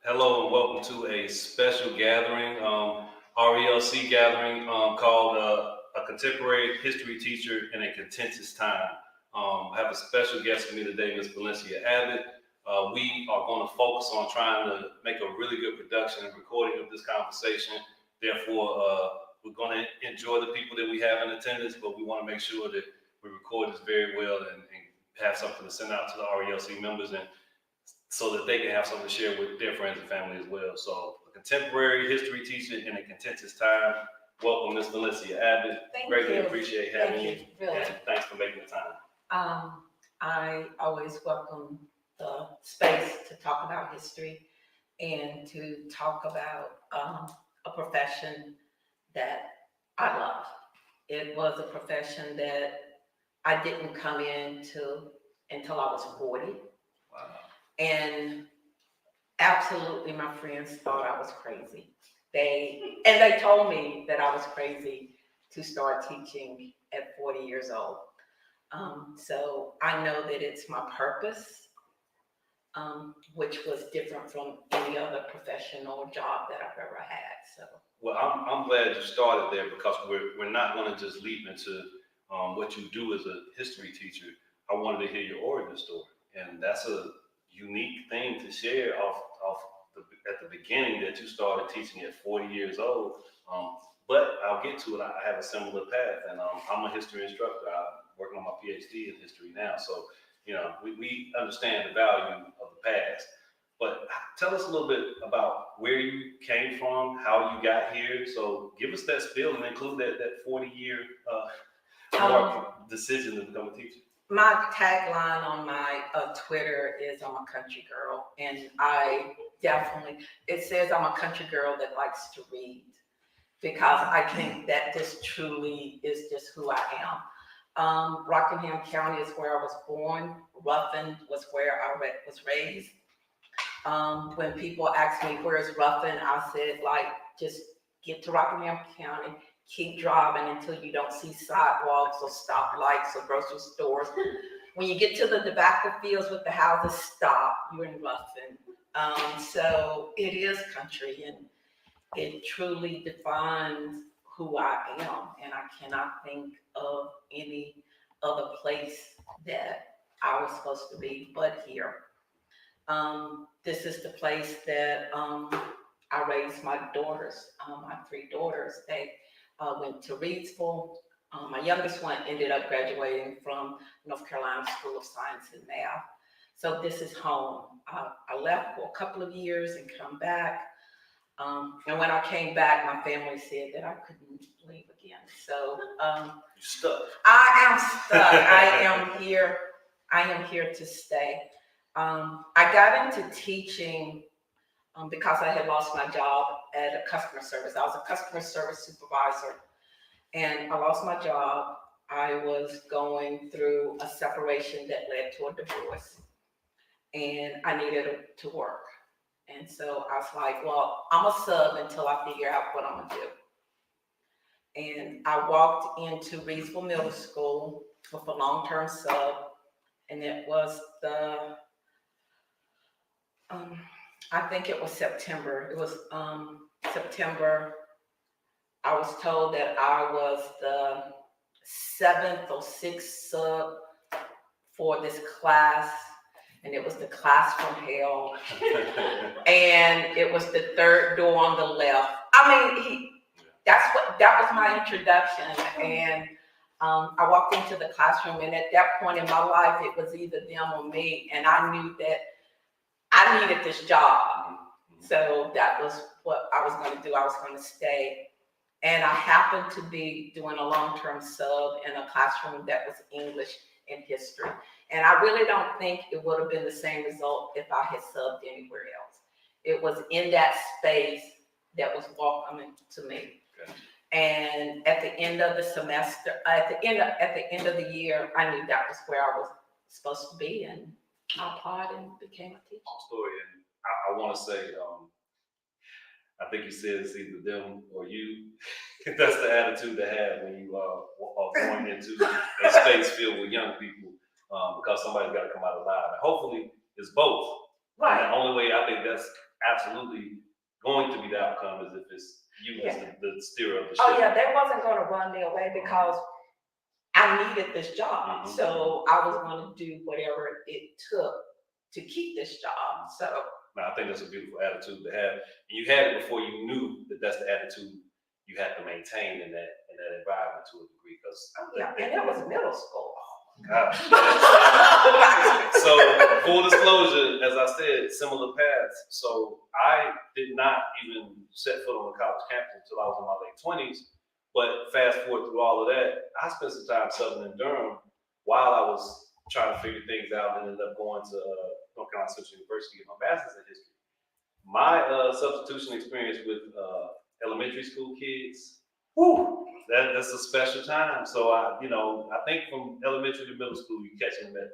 Hello and welcome to a special gathering, RELC gathering called A Contemporary History Teacher in a Contentious Time. I have a special guest with me today, Ms. Valencia Abbott. We are going to focus on trying to make a really good production and recording of this conversation. Therefore, we're going to enjoy the people that we have in attendance, but we want to make sure that we record this very well and have something to send out to the RELC members and so that they can have something to share with their friends and family as well. So, a contemporary history teacher in a contentious time. Welcome, Ms. Valencia Abbott. Greatly appreciate having you. Really. And thanks for making the time. I always welcome the space to talk about history and to talk about a profession that I love. It was a profession that I didn't come into until I was 40. Wow. And absolutely, my friends thought I was crazy. They told me that I was crazy to start teaching at 40 years old. So I know that it's my purpose, which was different from any other professional job that I've ever had. So. Well, I'm glad you started there because we're not going to just leap into what you do as a history teacher. I wanted to hear your origin story, and that's a unique thing to share at the beginning that you started teaching at 40 years old. But I'll get to it. I have a similar path, and I'm a history instructor. I'm working on my PhD in history now. So, we understand the value of the past. But tell us a little bit about where you came from, how you got here. So give us that spiel and include that 40-year decision to become a teacher. My tagline on my Twitter is I'm a country girl, and it says I'm a country girl that likes to read, because I think that this truly is just who I am. Rockingham County is where I was born. Ruffin was where I was raised. When people ask me where's Ruffin, I said, just get to Rockingham County, keep driving until you don't see sidewalks or stoplights or grocery stores. When you get to the tobacco fields with the houses, stop. You're in Ruffin. So it is country, and it truly defines who I am. And I cannot think of any other place that I was supposed to be but here. This is the place that I raised my daughters, my 3 daughters. They went to Reidsville. My youngest one ended up graduating from North Carolina School of Science and Math. So this is home. I left for a couple of years and come back. And when I came back, my family said that I couldn't leave again. So you're stuck. I am stuck. I am here. I am here to stay. I got into teaching because I had lost my job at a customer service. I was a customer service supervisor, and I lost my job. I was going through a separation that led to a divorce, and I needed to work. And so I was like, well, I'm a sub until I figure out what I'm going to do. And I walked into Reidsville Middle School with a long-term sub, and it was I think it was September. It was September. I was told that I was the 7th or 6th sub for this class, and it was the class from hell. And it was the 3rd door on the left. I mean, that was my introduction. And I walked into the classroom, and at that point in my life, it was either them or me, and I knew that I needed this job. So that was what I was going to do. I was going to stay. And I happened to be doing a long-term sub in a classroom that was English and history. And I really don't think it would have been the same result if I had subbed anywhere else. It was in that space that was welcoming to me. Okay. And at the end of the semester, at the end of the year, I knew that was where I was supposed to be, and I applied and became a teacher. Story, and I want to say, I think you said it's either them or you. That's the attitude to have when you are going into a space filled with young people, because somebody's got to come out alive. And hopefully, it's both. Right. And the only way I think that's absolutely going to be the outcome as if it's you as the steer of the ship. Oh yeah, they wasn't gonna run me away because I needed this job. So I was gonna do whatever it took to keep this job. So Now, I think that's a beautiful attitude to have. And you had it before you knew that that's the attitude you had to maintain in that environment to a degree. Because and it was middle school. God. So full disclosure, as I said, similar paths. So I did not even set foot on the college campus until I was in my late 20s. But fast forward through all of that, I spent some time subbing in Durham while I was trying to figure things out and ended up going to North Carolina Central University to get my master's in history. My substitution experience with elementary school kids, that's a special time. So I think from elementary to middle school, you catch them at,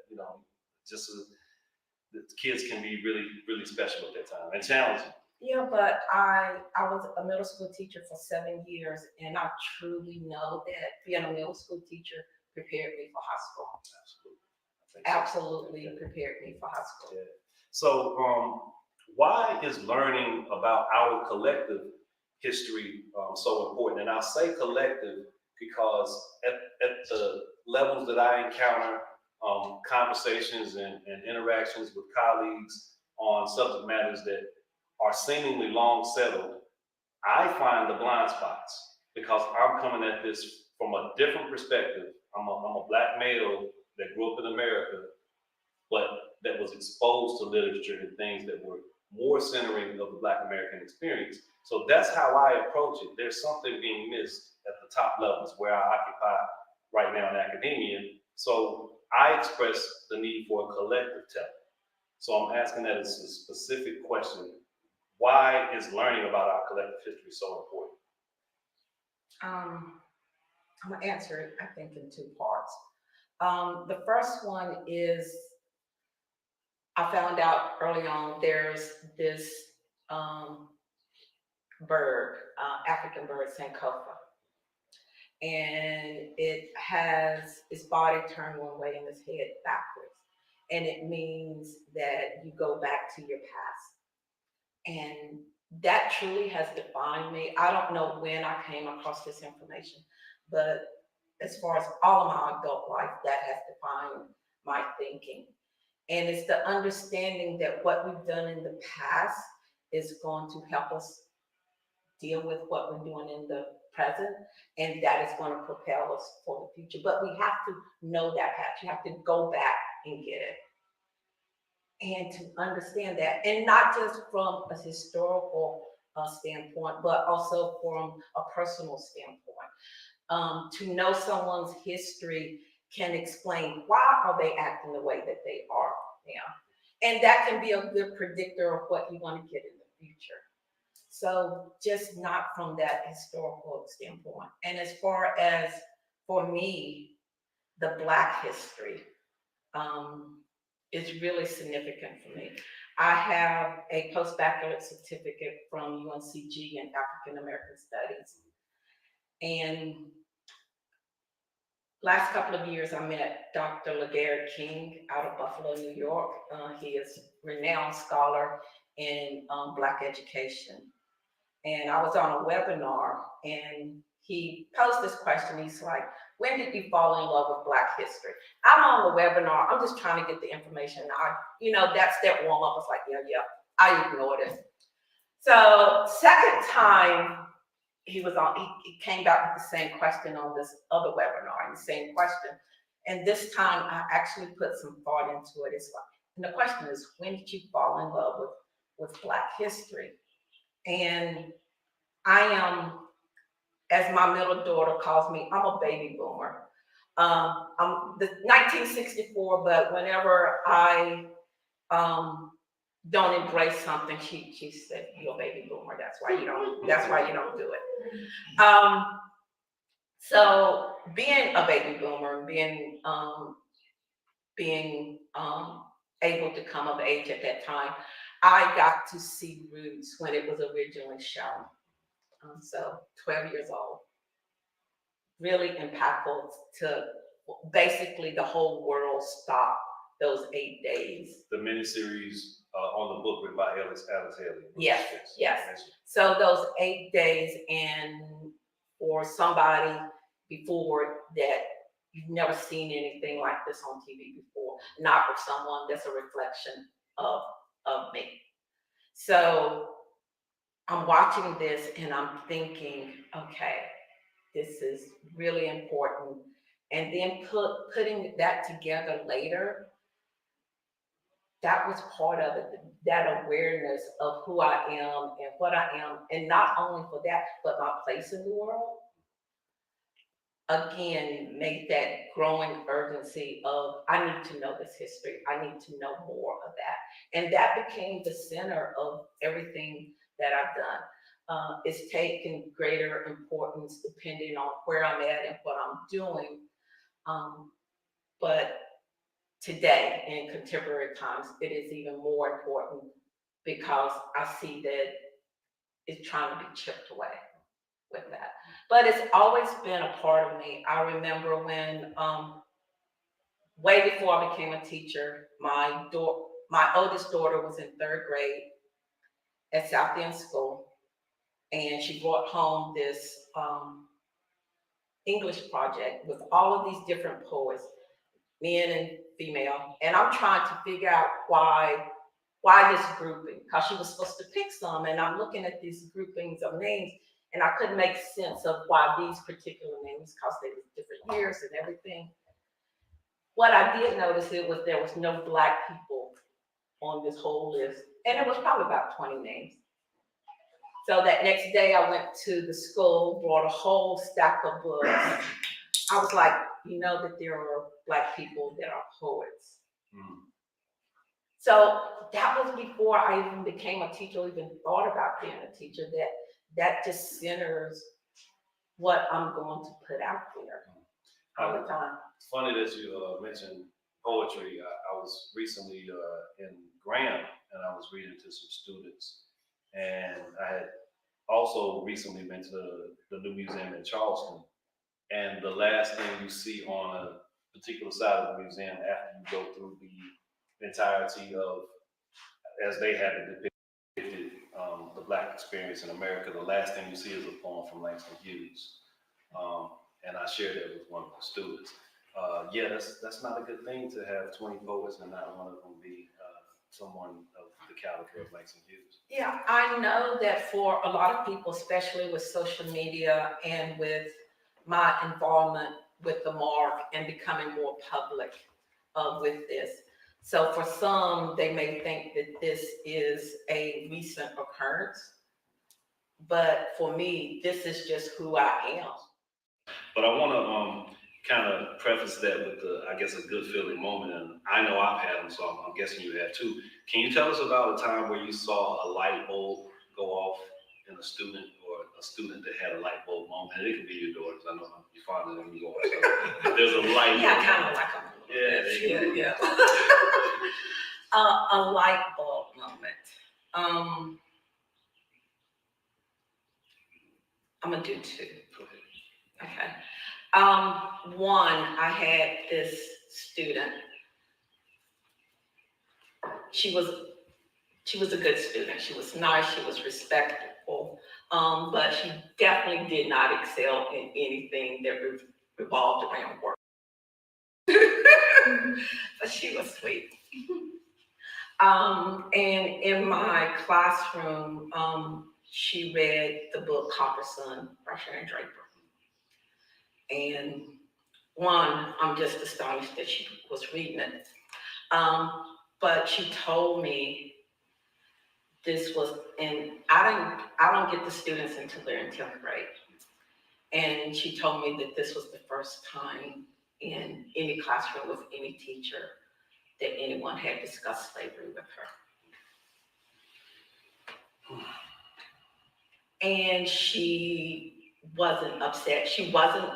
the kids can be really, really special at that time and challenging. Yeah, but I was a middle school teacher for 7 years, and I truly know that being a middle school teacher prepared me for high school. Absolutely prepared me for high school. Yeah. So, why is learning about our collective history so important? And I say collective because at the levels that I encounter conversations and interactions with colleagues on subject matters that are seemingly long settled, I find the blind spots because I'm coming at this from a different perspective. I'm a Black male that grew up in America, but that was exposed to literature and things that were more centering of the Black American experience. So that's how I approach it. There's something being missed at the top levels where I occupy right now in academia. So I express the need for a collective telling. So I'm asking that as a specific question. Why is learning about our collective history so important? I'm gonna answer it, I think, in 2 parts. The first one is I found out early on there's this bird, African bird, Sankofa. And it has its body turned one way and its head backwards. And it means that you go back to your past. And that truly has defined me. I don't know when I came across this information, but as far as all of my adult life, that has defined my thinking. And it's the understanding that what we've done in the past is going to help us deal with what we're doing in the present, and that is going to propel us for the future. But we have to know that past. You have to go back and get it. And to understand that, and not just from a historical standpoint, but also from a personal standpoint. To know someone's history can explain why are they acting the way that they are now. And that can be a good predictor of what you want to get in the future. So just not from that historical standpoint. And as far as, for me, the Black history, is really significant for me. I have a postbaccalaureate certificate from UNCG in African American Studies. And last couple of years, I met Dr. LeGarrette King out of Buffalo, New York. He is a renowned scholar in Black education. And I was on a webinar, and he posed this question. He's like, when did you fall in love with Black history? I'm on the webinar. I'm just trying to get the information. That's that warm up. It's like, yeah, I ignored it. So second time he was on, he came back with the same question on this other webinar, and the same question. And this time I actually put some thought into it. It's like, and the question is, when did you fall in love with Black history? And I am, as my middle daughter calls me, I'm a baby boomer. I'm the 1964, but whenever I don't embrace something, she said, "You're a baby boomer. That's why you don't do it." So being a baby boomer, being able to come of age at that time, I got to see Roots when it was originally shown. So 12 years old, really impactful to basically the whole world stopped those 8 days. The miniseries on the book written by Alice Haley. Yes. So those 8 days, and for somebody before that, you've never seen anything like this on TV before, not with someone that's a reflection of me. So I'm watching this and I'm thinking, okay, this is really important. And then putting that together later, that was part of it, that awareness of who I am and what I am, and not only for that, but my place in the world. Again, made that growing urgency of, I need to know this history. I need to know more of that. And that became the center of everything that I've done. It's taken greater importance depending on where I'm at and what I'm doing. But today, in contemporary times, it is even more important because I see that it's trying to be chipped away with that. But it's always been a part of me. I remember when, way before I became a teacher, my oldest daughter was in 3rd grade at South End School, and she brought home this English project with all of these different poets, men and female, and I'm trying to figure out why this grouping, because she was supposed to pick some, and I'm looking at these groupings of names, and I couldn't make sense of why these particular names, because they were different years and everything. What I did notice was there was no Black people on this whole list, and it was probably about 20 names. So that next day I went to the school, brought a whole stack of books. I was like, you know that there are Black people that are poets. So that was before I even became a teacher, or even thought about being a teacher, that just centers what I'm going to put out there all the time. It's funny that you mentioned poetry. I was recently in Graham, and I was reading to some students. And I had also recently been to the new museum in Charleston. And the last thing you see on a particular side of the museum after you go through the entirety of, as they have it depicted, the Black experience in America, the last thing you see is a poem from Langston Hughes. And I shared that with one of the students. Yeah, that's not a good thing to have 20 poets and not one of them be someone of the caliber of Langston Hughes. Yeah, I know that for a lot of people, especially with social media and with my involvement with the MARC and becoming more public with this. So for some, they may think that this is a recent occurrence, but for me, this is just who I am. But I want to kind of preface that with I guess, a good feeling moment, and I know I've had them, so I'm guessing you have too. Can you tell us about a time where you saw a light bulb go off in a student, or a student that had a light bulb moment? And it could be your daughters. I know you're fond of them. So there's a light. Yeah, I kind of like them. Yeah. A light bulb moment. I'm gonna do 2. Okay. One, I had this student. She was a good student. She was nice. She was respectful. But she definitely did not excel in anything that revolved around work. But she was sweet. And in my classroom, she read the book Copper Sun by Sharon Draper. And one, I'm just astonished that she was reading it. But she told me this was I don't get the students until they're in 10th grade. And she told me that this was the first time in any classroom with any teacher that anyone had discussed slavery with her. And she wasn't upset. She wasn't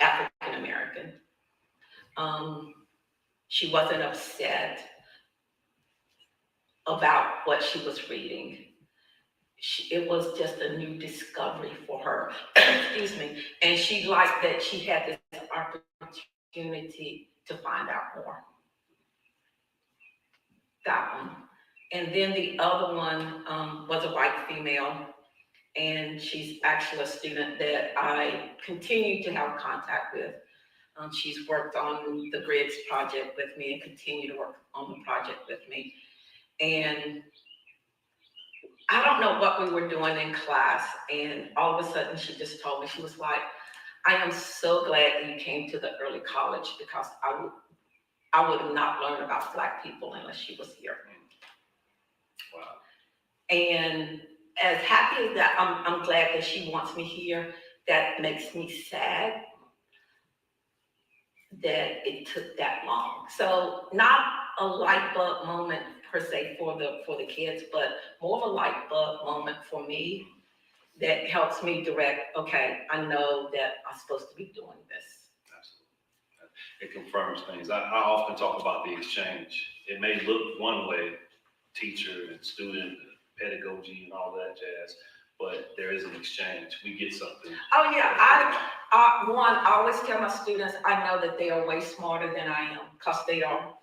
African American. She wasn't upset about what she was reading. It was just a new discovery for her. Excuse me. And she liked that she had this opportunity to find out more. That one. And then the other one was a white female, and she's actually a student that I continue to have contact with. She's worked on the grids project with me and continue to work on the project with me. And I don't know what we were doing in class, and all of a sudden she just told me, she was like, I am so glad that you came to the early college because I would have not learned about Black people unless she was here. Wow. And as happy as that, I'm glad that she wants me here. That makes me sad that it took that long. So not a light bulb moment per se for the kids, but more of a light bulb moment for me that helps me direct, okay, I know that I'm supposed to be doing this. Absolutely. It confirms things. I often talk about the exchange. It may look one way, teacher and student, pedagogy and all that jazz, but there is an exchange. We get something. Oh yeah, I always tell my students, I know that they are way smarter than I am, because they are.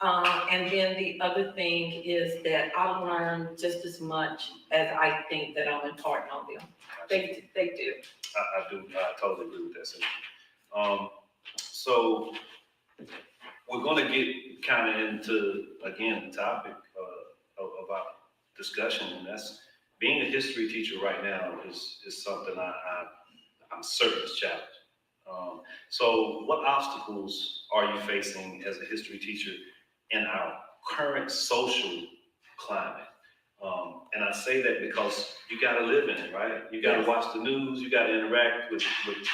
And then the other thing is that I learn just as much as I think that I'm imparting on them. They do. I totally agree with that. So we're going to get kind of into, again, the topic of our discussion, and that's being a history teacher right now is something I'm certain is challenging. So what obstacles are you facing as a history teacher in our current social climate? And I say that because you got to live in it, right? You got to watch the news, you got to interact with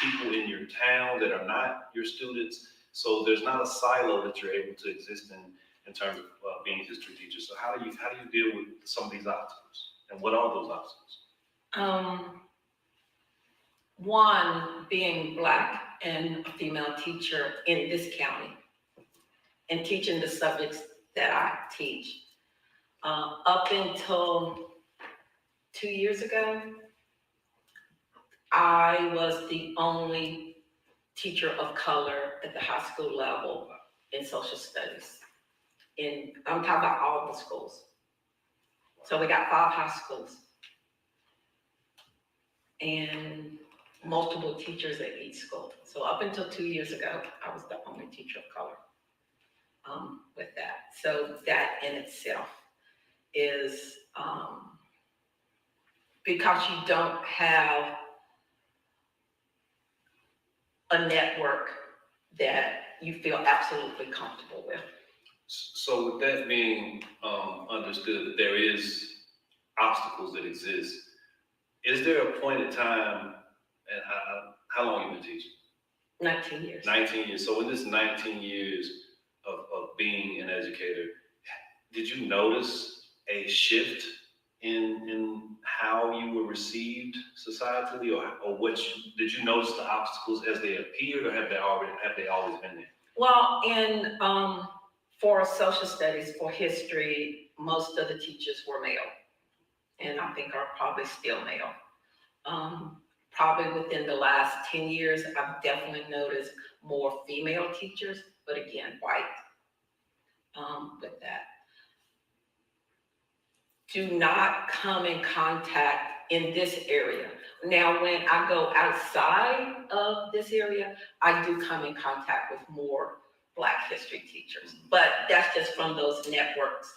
people in your town that are not your students. So there's not a silo that you're able to exist in terms of being a history teacher. So how do you deal with some of these obstacles? And what are those obstacles? One, being Black and a female teacher in this county and teaching the subjects that I teach. Up until 2 years ago, I was the only teacher of color at the high school level in social studies. I'm talking about all the schools. So we got 5 high schools and multiple teachers at each school. So up until 2 years ago, I was the only teacher of color with that. So that in itself is because you don't have a network that you feel absolutely comfortable with. So with that being understood, that there is obstacles that exist, is there a point in time, and how long have you been teaching? 19 years. 19 years. So in this 19 years of being an educator, did you notice a shift in how you were received societally, or did you notice the obstacles as they appeared, or have they always been there? Well, for social studies, for history, most of the teachers were male, and I think are probably still male. Probably within the last 10 years, I've definitely noticed more female teachers, but again, white with that. Do not come in contact in this area. Now, when I go outside of this area, I do come in contact with more Black history teachers, but that's just from those networks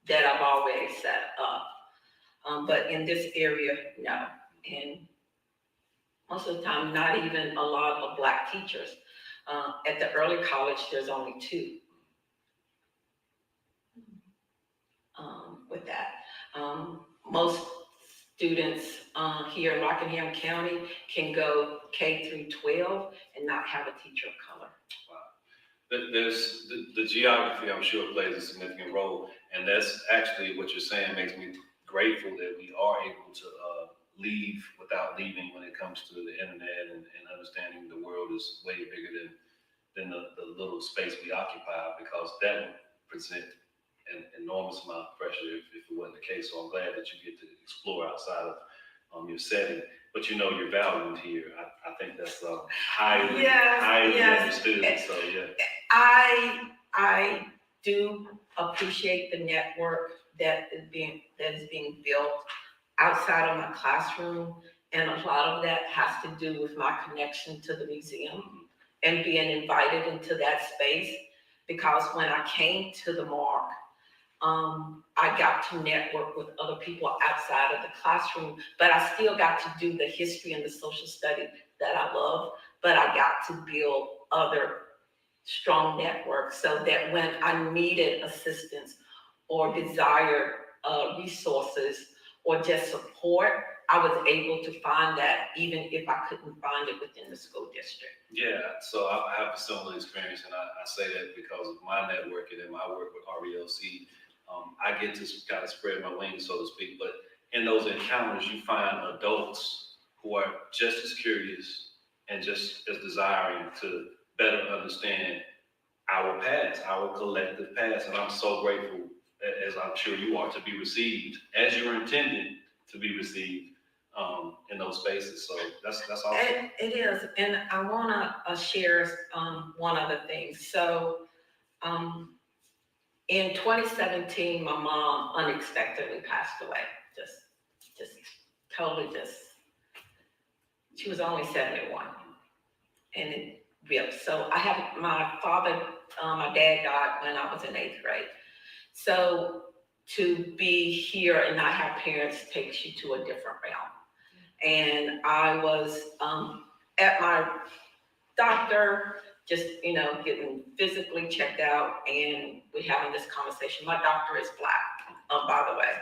that I've already set up. But in this area, no. And most of the time, not even a lot of Black teachers. At the early college, there's only 2 with that. Most students here in Rockingham County can go K through 12 and not have a teacher of color. There's the geography, I'm sure, plays a significant role, and that's actually what you're saying makes me grateful that we are able to leave without leaving when it comes to the internet and understanding the world is way bigger than the little space we occupy, because that would present an enormous amount of pressure if it wasn't the case. So I'm glad that you get to explore outside of your setting, but you know you're valued here. I think that's highly understood. So yeah. I do appreciate the network that is being built outside of my classroom, and a lot of that has to do with my connection to the museum and being invited into that space. Because when I came to the Mark, I got to network with other people outside of the classroom, but I still got to do the history and the social study that I love, but I got to build other strong networks so that when I needed assistance or desired resources or just support, I was able to find that even if I couldn't find it within the school district. Yeah, so I have a similar experience, and I say that because of my networking and my work with RELC. I get to kind of spread my wings, so to speak, but in those encounters, you find adults who are just as curious and just as desiring to better understand our past, our collective past, and I'm so grateful, as I'm sure you are, to be received as you're intended to be received in those spaces. So that's awesome. And it is, and I want to share one other thing. So in 2017, my mom unexpectedly passed away. Just totally she was only 71, and it ripped. So I have my dad died when I was in 8th grade. So to be here and not have parents takes you to a different realm. And I was at my doctor, just, getting physically checked out, and we're having this conversation. My doctor is Black, by the way.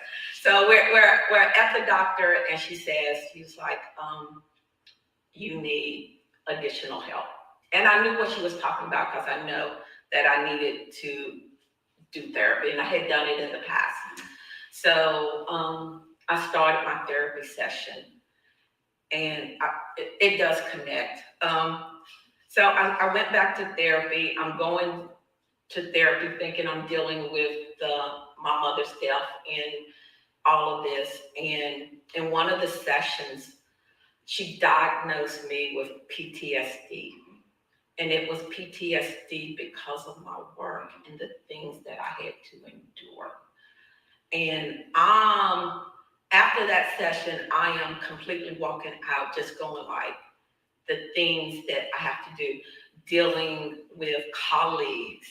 So we're at the doctor, and she's like, you need additional help. And I knew what she was talking about because I know that I needed to do therapy, and I had done it in the past. So I started my therapy session, and it does connect. So I went back to therapy. I'm going to therapy thinking I'm dealing with my mother's death and all of this. And in one of the sessions, she diagnosed me with PTSD. And it was PTSD because of my work and the things that I had to endure. And after that session, I am completely walking out, just going like, the things that I have to do, dealing with colleagues,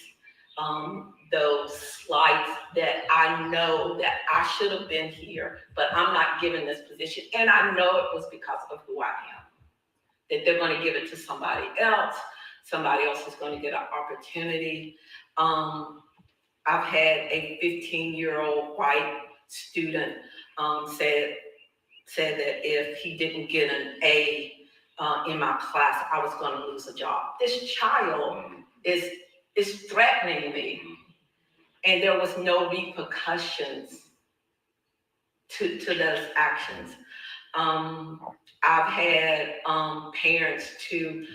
those slights that I know that I should have been here, but I'm not given this position. And I know it was because of who I am, that they're going to give it to somebody else. Somebody else is going to get an opportunity. I've had a 15-year-old white student said that if he didn't get an A in my class, I was going to lose a job. This child is threatening me, and there was no repercussions to those actions. I've had parents to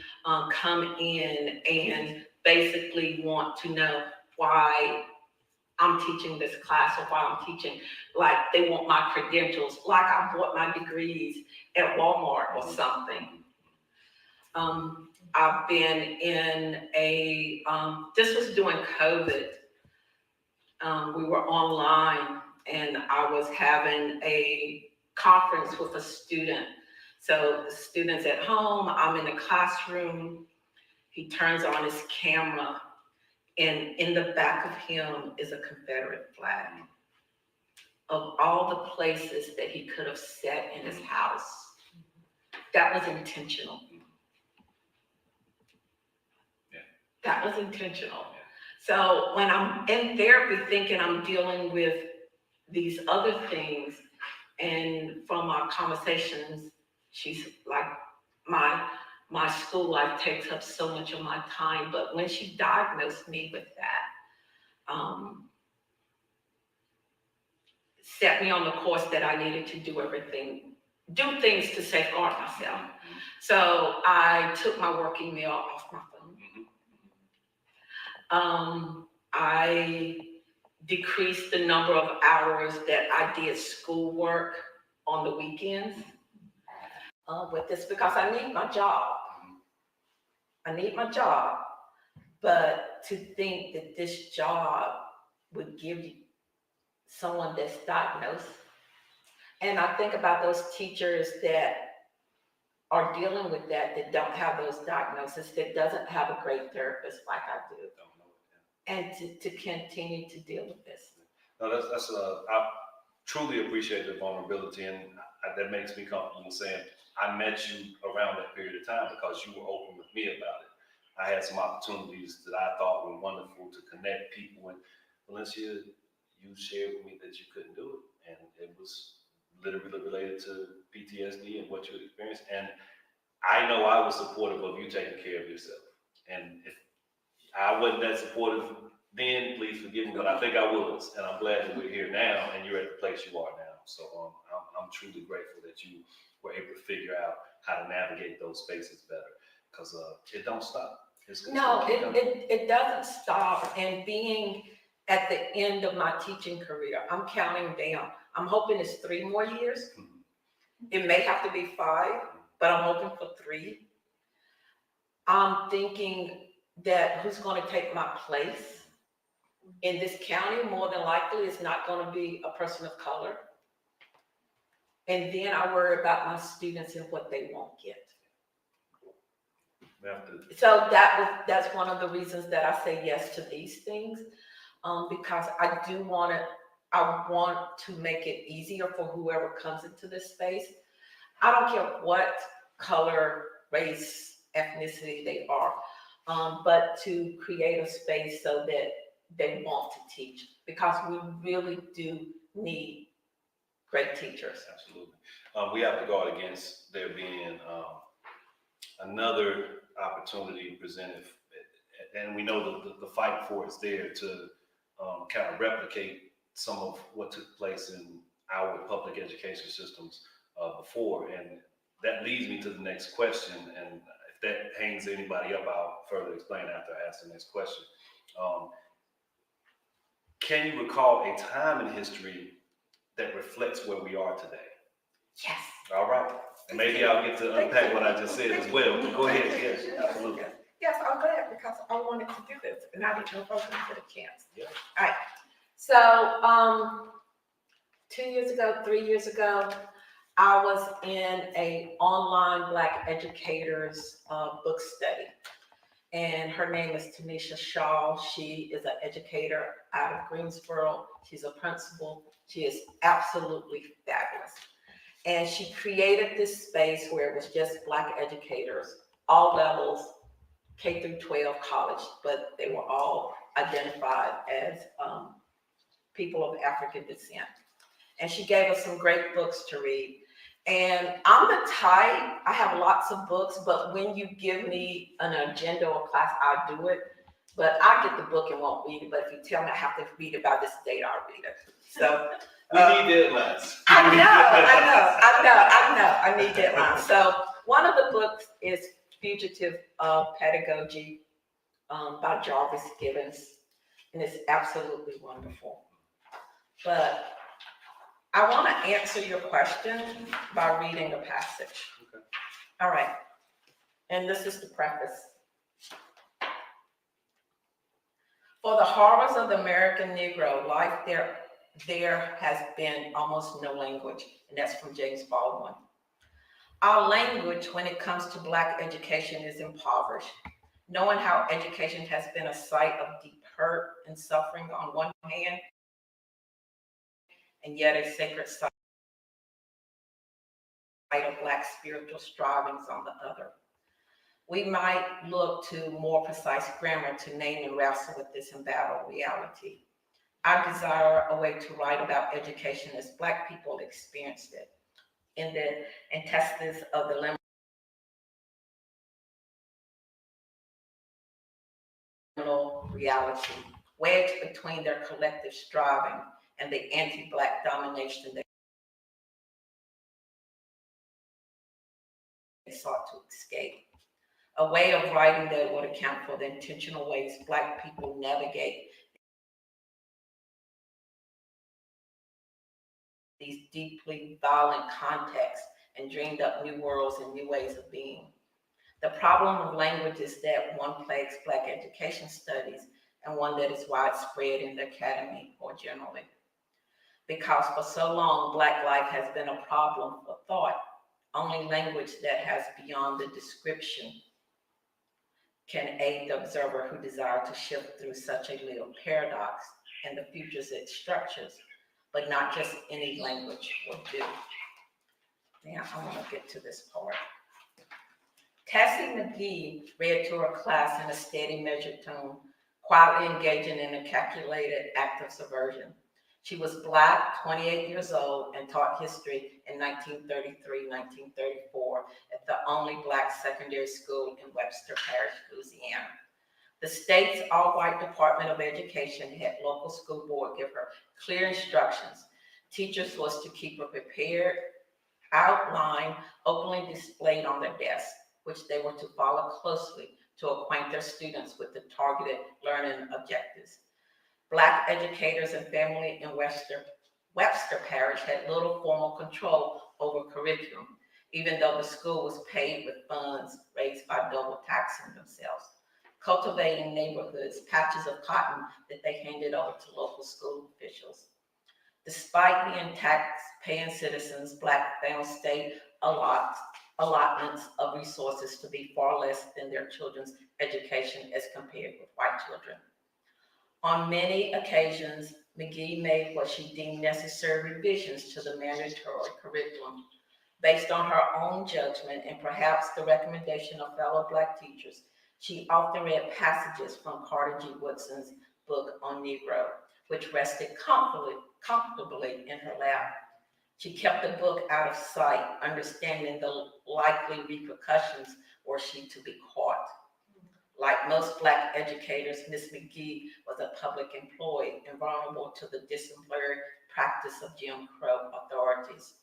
come in and basically want to know why I'm teaching this class or why I'm teaching. Like, they want my credentials, like I bought my degrees at Walmart or something. I've been in this was during COVID. We were online, and I was having a conference with a student. So the student's at home, I'm in the classroom. He turns on his camera, and in the back of him is a Confederate flag. Of all the places that he could have sat in his house, that was intentional. That was intentional. So when I'm in therapy thinking I'm dealing with these other things, and from our conversations, she's like, my school life takes up so much of my time. But when she diagnosed me with that, set me on the course that I needed to do things to safeguard myself. So I took my work email off my phone. I decreased the number of hours that I did schoolwork on the weekends with this, because I need my job. But to think that this job would give you someone that's diagnosed. And I think about those teachers that are dealing with that don't have those diagnoses, that doesn't have a great therapist like I do. And to continue to deal with this. No, I truly appreciate the vulnerability, and that makes me comfortable saying I met you around that period of time because you were open with me about it. I had some opportunities that I thought were wonderful to connect people, and Valencia, you shared with me that you couldn't do it, and it was literally related to PTSD and what you experienced. And I know I was supportive of you taking care of yourself, and if I wasn't that supportive then, please forgive me, but I think I was, and I'm glad that we're here now, and you're at the place you are now. So I'm truly grateful that you were able to figure out how to navigate those spaces better, because it don't stop. No, it doesn't stop. And being at the end of my teaching career, I'm counting down. I'm hoping it's 3 more years. It may have to be 5, but I'm hoping for 3. I'm thinking that who's going to take my place in this county, more than likely, is not going to be a person of color. And then I worry about my students and what they won't get. So that's one of the reasons that I say yes to these things, because I want to make it easier for whoever comes into this space. I don't care what color, race, ethnicity they are, but to create a space so that they want to teach, because we really do need great teachers. Absolutely. We have to guard against there being another opportunity presented, and we know the fight for it's there to kind of replicate some of what took place in our public education systems before. And that leads me to the next question, and if that hangs anybody up, I'll further explain after I ask the next question. Can you recall a time in history that reflects where we are today? Yes. All right. Maybe I'll get to unpack what I just said as well. Go ahead. Yes, absolutely. Yes, I'm glad, because I wanted to do this, and I didn't know if I was going to get a chance. Yeah. All right. So 2 years ago, 3 years ago, I was in a online Black educators book study. And her name is Tanisha Shaw. She is an educator out of Greensboro. She's a principal. She is absolutely fabulous. And she created this space where it was just Black educators, all levels, K through 12 college, but they were all identified as people of African descent. And she gave us some great books to read. And I'm the type, I have lots of books, but when you give me an agenda or class, I'll do it. But I get the book and won't read it. But if you tell me I have to read it by this date, I'll read it. So we need deadlines. I need deadlines. So one of the books is Fugitive Pedagogy by Jarvis Gibbons, and it's absolutely wonderful. But I want to answer your question by reading a passage. Okay. All right. And this is the preface. For the horrors of the American Negro, life there has been almost no language. And that's from James Baldwin. Our language, when it comes to Black education, is impoverished. Knowing how education has been a site of deep hurt and suffering on one hand, and yet a sacred site of Black spiritual strivings on the other. We might look to more precise grammar to name and wrestle with this embattled reality. I desire a way to write about education as Black people experienced it in the intestines of the liminal reality, wedged between their collective striving and the anti-Black domination they sought to escape. A way of writing that would account for the intentional ways Black people navigate these deeply violent contexts and dreamed up new worlds and new ways of being. The problem with language is that one plagues Black education studies and one that is widespread in the academy more generally. Because for so long, Black life has been a problem for thought, only language that has beyond the description can aid the observer who desire to shift through such a little paradox and the futures it structures, but not just any language will do. Now, I want to get to this part. Cassie McGee read to her class in a steady, measured tone, quietly engaging in a calculated act of subversion. She was Black, 28 years old, and taught history in 1933, 1934 at the only Black secondary school in Webster Parish, Louisiana. The state's all-white Department of Education had local school board give her clear instructions. Teachers was to keep a prepared outline openly displayed on their desk, which they were to follow closely to acquaint their students with the targeted learning objectives. Black educators and family in Webster Parish had little formal control over curriculum, even though the school was paid with funds raised by double taxing themselves, cultivating neighborhoods, patches of cotton that they handed over to local school officials. Despite being tax-paying citizens, Black found state allotments of resources to be far less than their children's education as compared with white children. On many occasions, McGee made what she deemed necessary revisions to the mandatory curriculum based on her own judgment and perhaps the recommendation of fellow Black teachers. She often read passages from Carter G. Woodson's book on Negro, which rested comfortably in her lap. She kept the book out of sight, understanding the likely repercussions were she to be caught. Like most Black educators, Ms. McGee was a public employee and vulnerable to the disciplinary practice of Jim Crow authorities.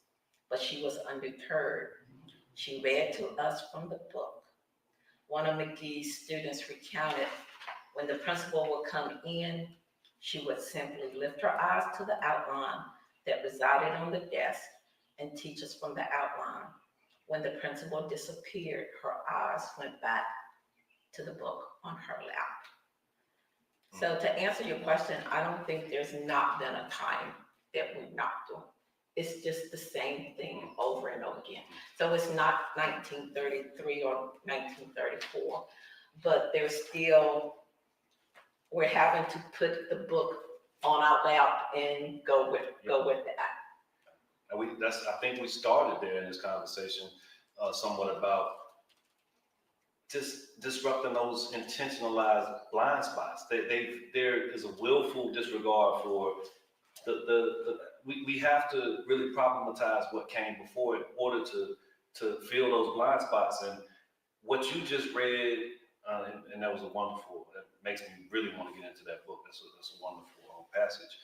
But she was undeterred. She read to us from the book. One of McGee's students recounted when the principal would come in, she would simply lift her eyes to the outline that resided on the desk and teach us from the outline. When the principal disappeared, her eyes went back to the book on her lap. So to answer your question, I don't think there's not been a time that we're not doing. It's just the same thing over and over again. So it's not 1933 or 1934, but there's still, we're having to put the book on our lap and go with that. And I think we started there in this conversation somewhat about just disrupting those intentionalized blind spots. There is a willful disregard for we have to really problematize what came before in order to fill those blind spots. And what you just read, and that was a wonderful, that makes me really want to get into that book. That's a wonderful passage.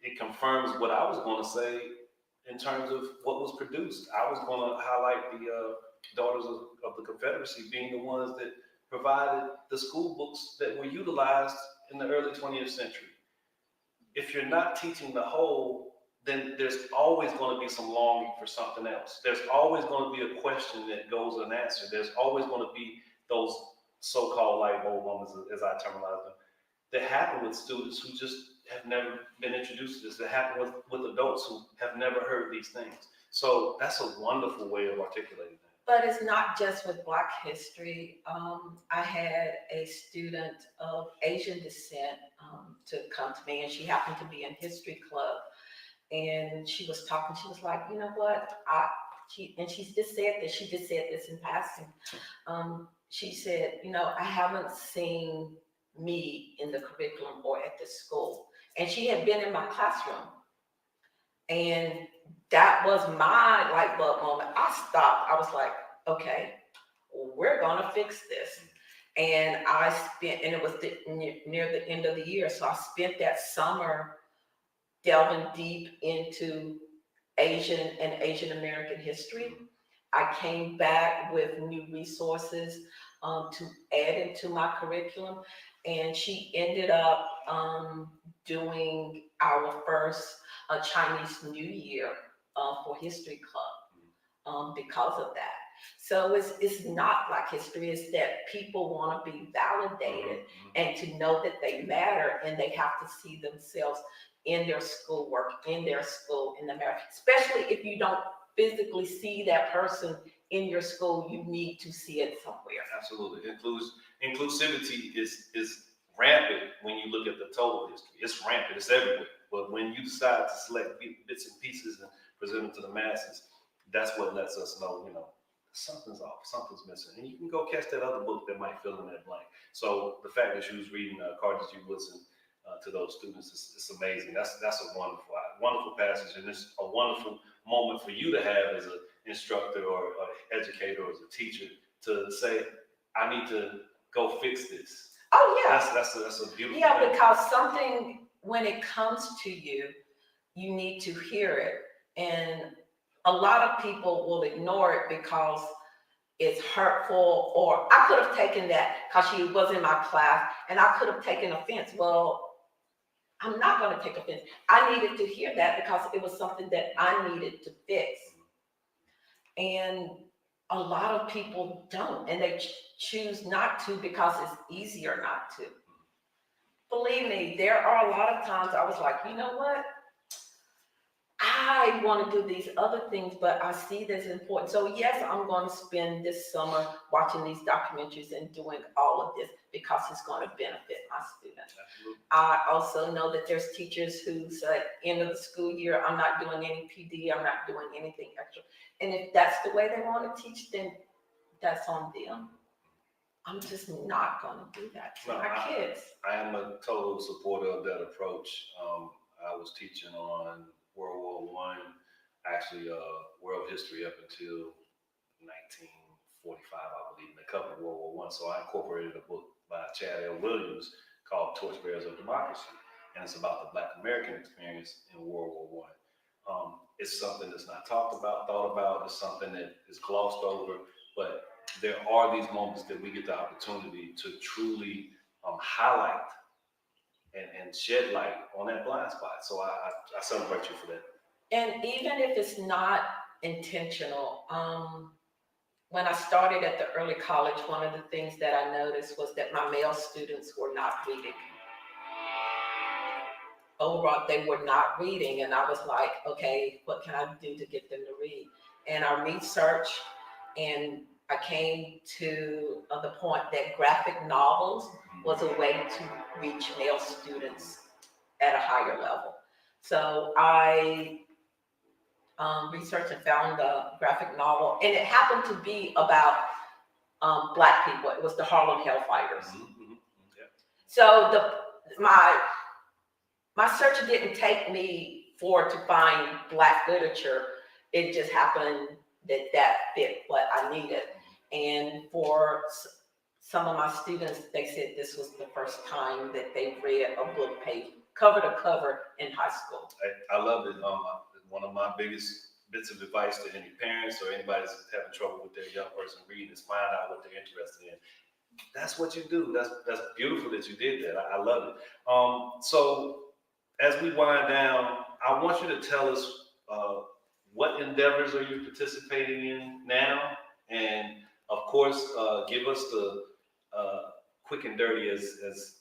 It confirms what I was going to say in terms of what was produced. I was going to highlight the Daughters of the Confederacy being the ones that provided the school books that were utilized in the early 20th century. If you're not teaching the whole, then there's always going to be some longing for something else. There's always going to be a question that goes unanswered. There's always going to be those so-called light bulb moments, as I terminologize them, that happen with students who just have never been introduced to this, that happen with adults who have never heard these things. So that's a wonderful way of articulating that. But it's not just with Black history. I had a student of Asian descent to come to me, and she happened to be in history club. And she was talking, she was like, you know what? She just said this in passing. She said, you know, I haven't seen me in the curriculum or at the school. And she had been in my classroom. And that was my light bulb moment. I stopped. I was like, okay, we're gonna fix this. And it was near the end of the year. So I spent that summer delving deep into Asian and Asian American history. I came back with new resources to add into my curriculum. And she ended up doing our first Chinese New Year for History Club because of that. So it's not Black history, it's that people want to be validated and to know that they matter, and they have to see themselves in their schoolwork, in their school, in the matter. Especially if you don't physically see that person in your school, you need to see it somewhere. Absolutely. Inclusivity is rampant when you look at the total history. It's rampant, it's everywhere. But when you decide to select bits and pieces and present them to the masses, that's what lets us know, something's off, something's missing. And you can go catch that other book that might fill in that blank. So the fact that you was reading Carter G. Woodson to those students is amazing. That's a wonderful passage, and it's a wonderful moment for you to have as an instructor or educator or as a teacher to say, I need to go fix this. Oh yeah. That's a beautiful Yeah, thing. because something, when it comes to you, you need to hear it. And a lot of people will ignore it because it's hurtful, or I could have taken that because she was in my class and I could have taken offense. Well, I'm not going to take offense. I needed to hear that because it was something that I needed to fix. And a lot of people don't, and they choose not to because it's easier not to. Believe me, there are a lot of times I was like, you know what? I want to do these other things, but I see this important. So yes, I'm going to spend this summer watching these documentaries and doing all of this because it's going to benefit my students. Absolutely. I also know that there's teachers who say, end of the school year, I'm not doing any PD, I'm not doing anything extra. And if that's the way they want to teach, then that's on them. I'm just not going to do that to my kids. I am a total supporter of that approach. I was teaching on World War I, actually world history up until 1945, I believe. They covered World War I, so I incorporated a book by Chad L. Williams called Torchbearers of Democracy, and it's about the Black American experience in World War I. It's something that's not talked about, thought about. It's something that is glossed over, but there are these moments that we get the opportunity to truly highlight and shed light on that blind spot. So I celebrate you for that. And even if it's not intentional, when I started at the early college, one of the things that I noticed was that my male students were not reading. Overall, they were not reading, and I was like, okay, what can I do to get them to read? And I researched, and I came to the point that graphic novels was a way to reach male students at a higher level. So I researched and found a graphic novel, and it happened to be about Black people. It was the Harlem Hellfighters. Mm-hmm. Yeah. So my search didn't take me to find Black literature. It just happened that fit what I needed. And for some of my students, they said this was the first time that they read a book page cover to cover in high school. I love it. One of my biggest bits of advice to any parents or anybody that's having trouble with their young person reading is find out what they're interested in. That's what you do. That's beautiful that you did that. I love it. So as we wind down, I want you to tell us what endeavors are you participating in now, and of course, give us the quick and dirty, as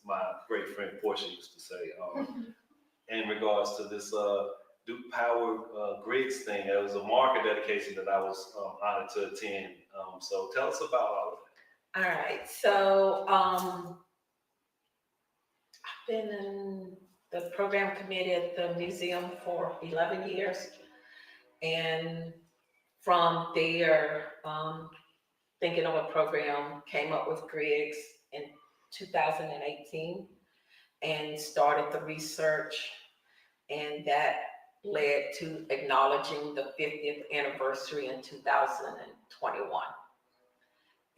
my great friend Foushee used to say, in regards to this Duke Power Griggs thing. It was a marker dedication that I was honored to attend. So tell us about all of that. All right. So I've been in the program committee at the museum for 11 years. And from there, thinking of a program, came up with Griggs in 2018 and started the research. And that led to acknowledging the 50th anniversary in 2021.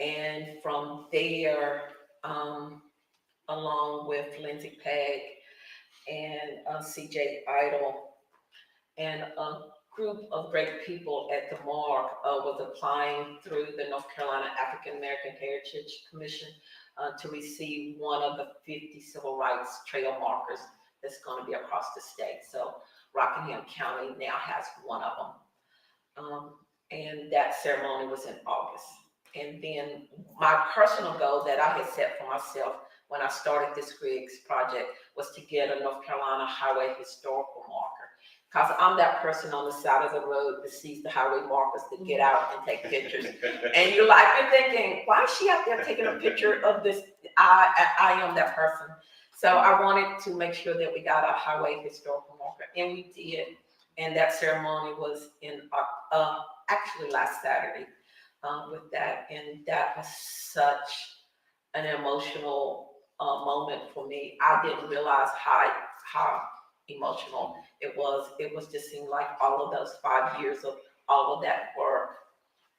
And from there, along with Lindsay Pegg and CJ Idle and a group of great people at the MARC, was applying through the North Carolina African American Heritage Commission to receive one of the 50 civil rights trail markers that's going to be across the state. So Rockingham County now has one of them. and that ceremony was in August. And then my personal goal that I had set for myself when I started this Griggs project was to get a North Carolina highway historical marker. Because I'm that person on the side of the road that sees the highway markers to get out and take pictures. And you're thinking, why is she out there taking a picture of this? I am that person. So I wanted to make sure that we got a highway historical marker, and we did. And that ceremony was in actually last Saturday with that, and that was such an emotional moment for me. I didn't realize how emotional it was. It was just seemed like all of those 5 years of all of that work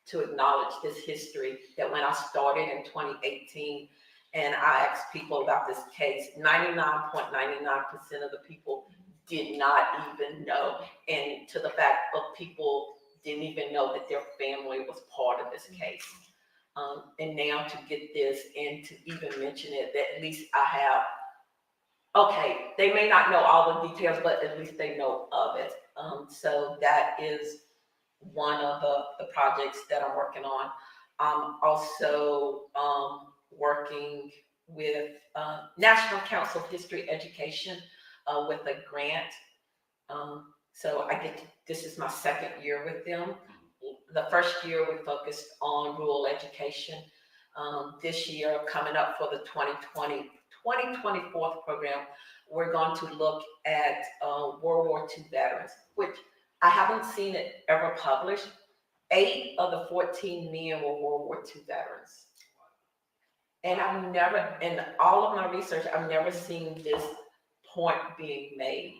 to acknowledge this history, that when I started in 2018 and I asked people about this case, 99.99% of the people did not even know. And to the fact of people didn't even know that their family was part of this case. And now to get this and to even mention it, that at least I have, okay, they may not know all the details, but at least they know of it. So that is one of the projects that I'm working on. I'm also working with National Council of History Education with a grant. So this is my second year with them. The first year we focused on rural education. This year, coming up for the 2024 program, we're going to look at World War II veterans, which I haven't seen it ever published. 8 of the 14 men were World War II veterans. And I've never, in all of my research, I've never seen this point being made.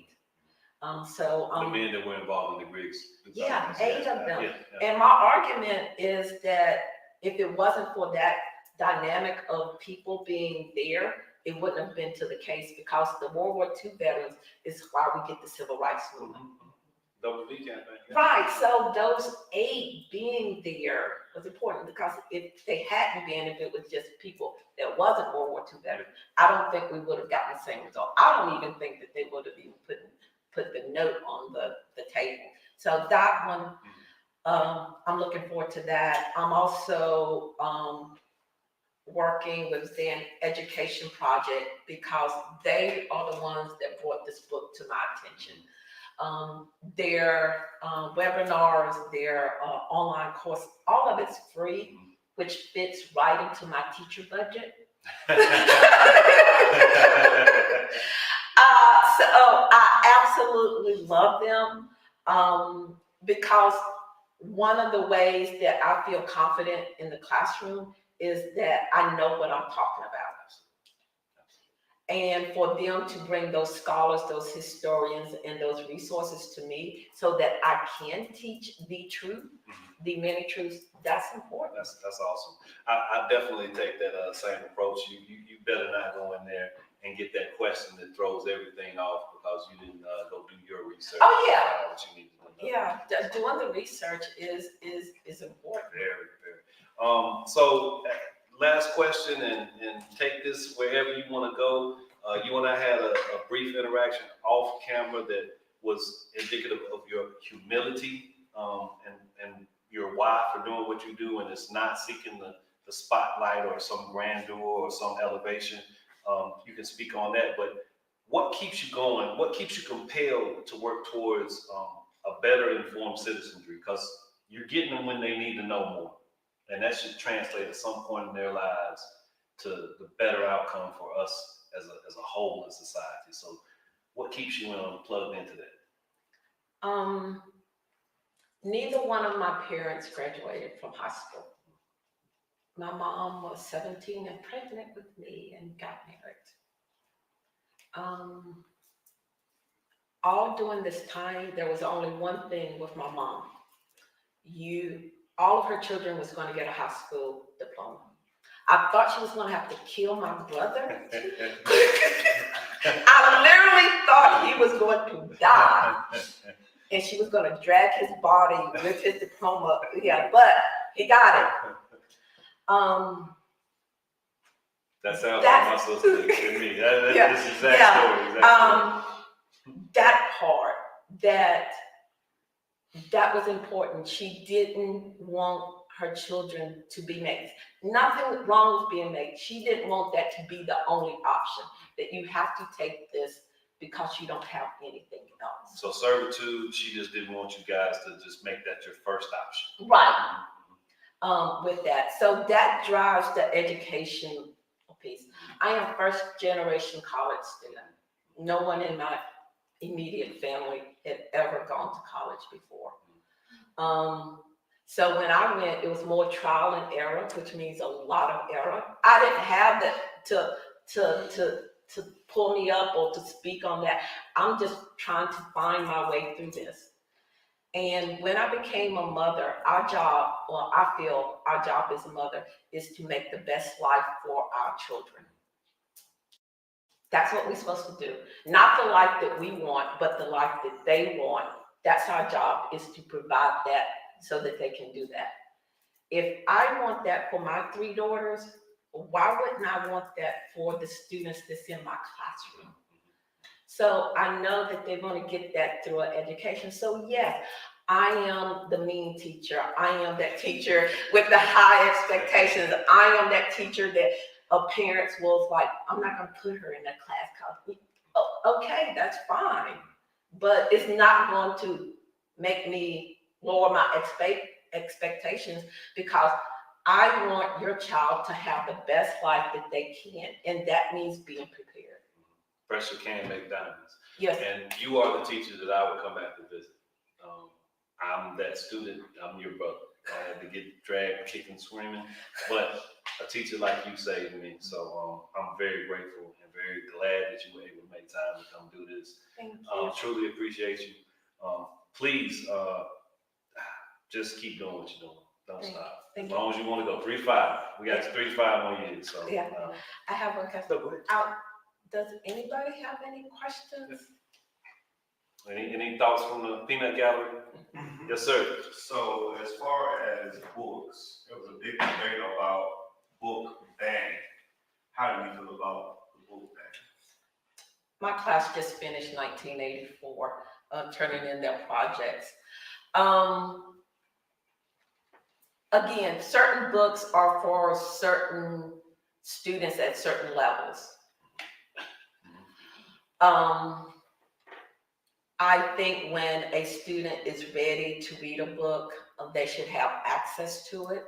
The men that were involved in the Griggs. Yeah, 8 of them. Yeah. And my argument is that if it wasn't for that dynamic of people being there, it wouldn't have been to the case, because the World War II veterans is why we get the civil rights movement. WV campaign. Yeah. Right, so those 8 being there was important, because if they hadn't been, if it was just people that wasn't World War II veterans, I don't think we would have gotten the same result. I don't even think that they would have even put the note on the table. So that one, I'm looking forward to that. I'm also working with the Education Project, because they are the ones that brought this book to my attention. Their webinars, their online course, all of it's free, which fits right into my teacher budget. So I absolutely love them, because one of the ways that I feel confident in the classroom is that I know what I'm talking about. And for them to bring those scholars, those historians, and those resources to me so that I can teach the truth, the many truths, that's important. That's awesome. I definitely take that same approach. You better not go in there and get that question that throws everything off because you didn't go do your research. Oh yeah. What you need to know. Yeah, doing the research is important. Very, very. So last question, and take this wherever you want to go. You and I had a brief interaction off camera that was indicative of your humility and your why for doing what you do, and it's not seeking the spotlight or some grandeur or some elevation. You can speak on that, but what keeps you going? What keeps you compelled to work towards a better informed citizenry? Because you're getting them when they need to know more, and that should translate at some point in their lives to the better outcome for us as a whole in society. So what keeps you plugged into that? Neither one of my parents graduated from high school. My mom was 17 and pregnant with me and got married. All during this time, there was only one thing with my mom. All of her children was going to get a high school diploma. I thought she was going to have to kill my brother. I literally thought he was going to die. And she was going to drag his body with his diploma. Yeah, but he got it. That sounds like my sister to me. This is that story. That part, that that was important. She didn't want her children to be made. Nothing wrong with being made. She didn't want that to be the only option, that you have to take this because you don't have anything else. So servitude, she just didn't want you guys to just make that your first option. Right. With that. So that drives the education piece. I am first generation college student. No one in my immediate family had ever gone to college before. So when I went, it was more trial and error, which means a lot of error. I didn't have that to pull me up or to speak on that. I'm just trying to find my way through this. And when I became a mother, our job, well, I feel our job as a mother is to make the best life for our children. That's what we're supposed to do. Not the life that we want, but the life that they want. That's our job, is to provide that so that they can do that. If I want that for my 3 daughters, why wouldn't I want that for the students that's in my classroom? So I know that they're going to get that through an education. So yes, I am the mean teacher. I am that teacher with the high expectations. I am that teacher that parents was like, I'm not going to put her in that class. Okay, that's fine. But it's not going to make me lower my expectations, because I want your child to have the best life that they can. And that means being prepared. Pressure can make diamonds. Yes. And you are the teacher that I would come back to visit. I'm that student. I'm your brother. I had to get dragged, kicking, screaming, but a teacher like you saved me. So I'm very grateful and very glad that you were able to make time to come do this. Thank you. Truly appreciate you. Please just keep doing what you're doing. Don't stop. As long as you want to go 3 to 5. We got 3 to 5 more years. So yeah. I have one question. go ahead. Does anybody have any questions? Any thoughts from the peanut gallery? Mm-hmm. Yes, sir. So as far as books, there was a big debate about book banning. How do you feel about the book ban? My class just finished 1984, turning in their projects. Again, certain books are for certain students at certain levels. I think when a student is ready to read a book, they should have access to it.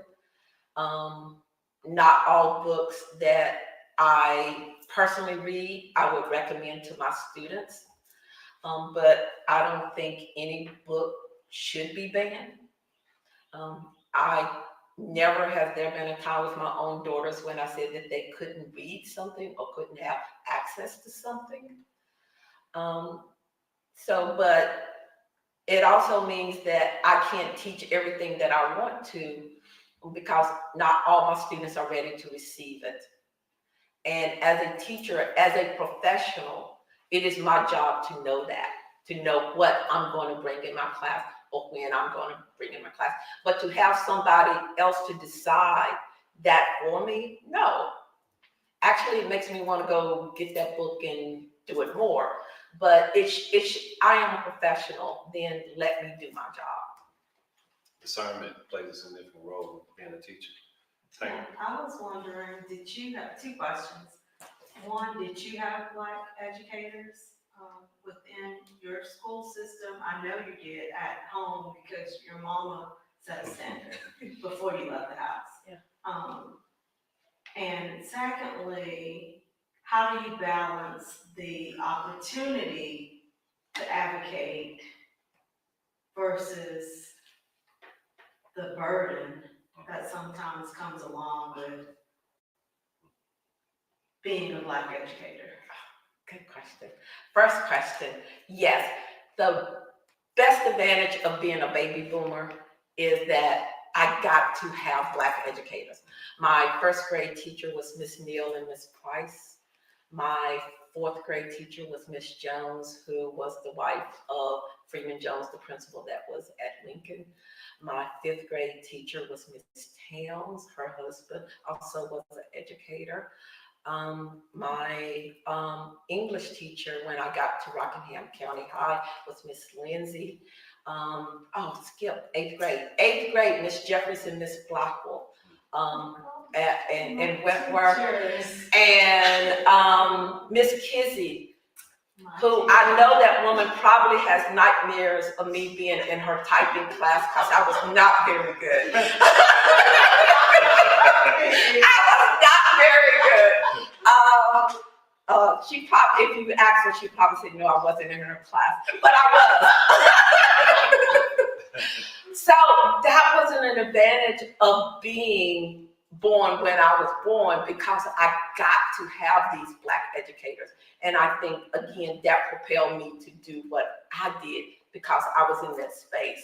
Not all books that I personally read, I would recommend to my students. But I don't think any book should be banned. I never have there been a time with my own daughters when I said that they couldn't read something or couldn't have access to something. But it also means that I can't teach everything that I want to, because not all my students are ready to receive it. And as a teacher, as a professional, it is my job to know that, to know what I'm going to bring in my class or when I'm going to bring in my class. But to have somebody else to decide that for me, no. Actually, it makes me want to go get that book and do it more. But I am a professional, then let me do my job. Discernment plays a significant role in being a teacher. Thank you. I was wondering, did you have 2 questions? One, did you have Black educators within your school system? I know you did at home because your mama set a standard before you left the house. Yeah. And secondly, how do you balance the opportunity to advocate versus the burden that sometimes comes along with being a Black educator? Good question. First question, yes. The best advantage of being a baby boomer is that I got to have Black educators. My 1st grade teacher was Miss Neal and Miss Price. My 4th grade teacher was Miss Jones, who was the wife of Freeman Jones, the principal that was at Lincoln. My 5th grade teacher was Miss Towns. Her husband also was an educator. My English teacher when I got to Rockingham County High was Miss Lindsay. Skip, 8th grade. 8th grade, Miss Jefferson, Miss Blackwell. And Wentworth. And Miss Kizzy, who I know that woman probably has nightmares of me being in her typing class because I was not very good. I was not very good. She probably, if you asked her, she probably said, no, I wasn't in her class, but I was. So that wasn't an advantage of being born when I was born, because I got to have these Black educators. And I think, again, that propelled me to do what I did because I was in that space.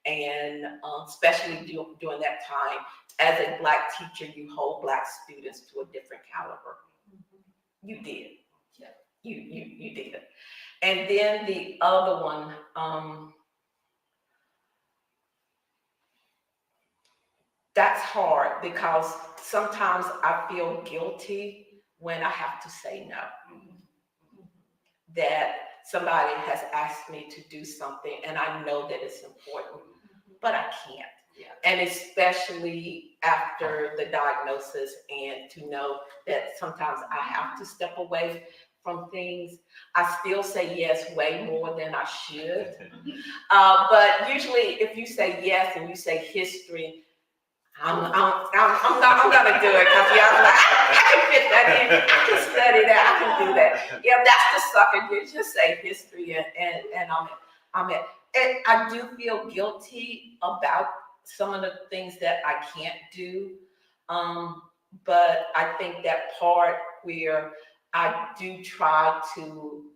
And especially during that time, as a Black teacher, you hold Black students to a different caliber. You did. Yeah. You did. And then the other one, that's hard because sometimes I feel guilty when I have to say no. That somebody has asked me to do something and I know that it's important, but I can't. Yeah. And especially after the diagnosis, and to know that sometimes I have to step away from things. I still say yes way more than I should. But usually if you say yes and you say history, I'm gonna do it because I can fit that in. I can study that. I can do that. Yeah, that's the sucker. You just say history and I'm in. And I do feel guilty about some of the things that I can't do. But I think that part where I do try to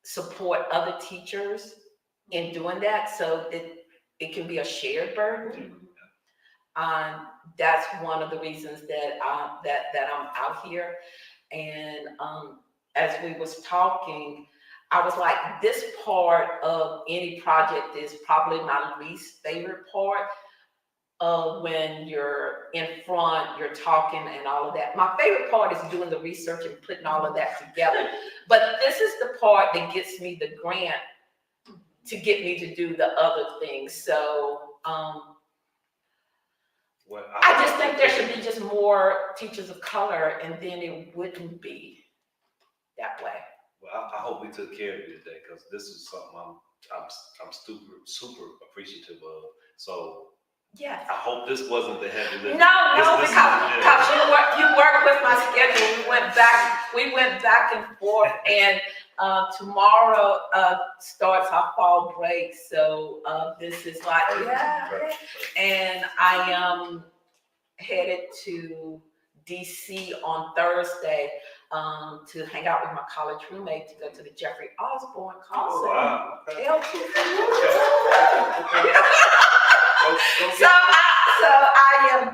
support other teachers in doing that, so it can be a shared burden. That's one of the reasons that I'm out here. And as we was talking, I was like, this part of any project is probably my least favorite part. When you're in front, you're talking and all of that. My favorite part is doing the research and putting all of that together. But this is the part that gets me the grant to get me to do the other things. So Well, I just think there should be just more teachers of color, and then it wouldn't be that way. Well, I hope we took care of you today, because this is something I'm super appreciative of. So Yes. I hope this wasn't the heavy lift. No, because you work with my schedule. We went back and forth, and tomorrow starts our fall break. So this is like, Perfect. And I am headed to DC on Thursday to hang out with my college roommate to go to the Jeffrey Osborne concert. Oh, wow. Okay.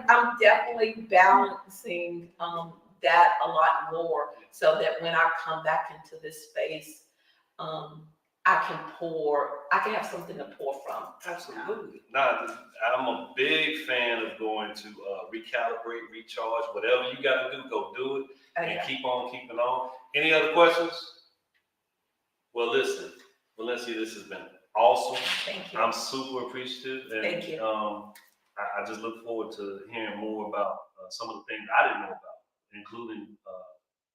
I'm definitely balancing that a lot more, so that when I come back into this space, I can have something to pour from. Absolutely. Nah, I'm a big fan of going to recalibrate, recharge, whatever you got to do, go do it, and keep on keeping on. Any other questions? Well, listen, Valencia, this has been awesome. Thank you. I'm super appreciative. And, Thank you. I just look forward to hearing more about some of the things I didn't know about, including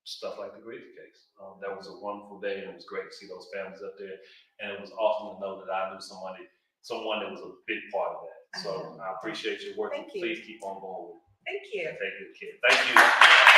stuff like the Griggs case. That was a wonderful day, and it was great to see those families up there. And it was awesome to know that I knew someone that was a big part of that. So I appreciate your work. Thank you. Please keep on going with it. Thank you. Take good care. Thank you.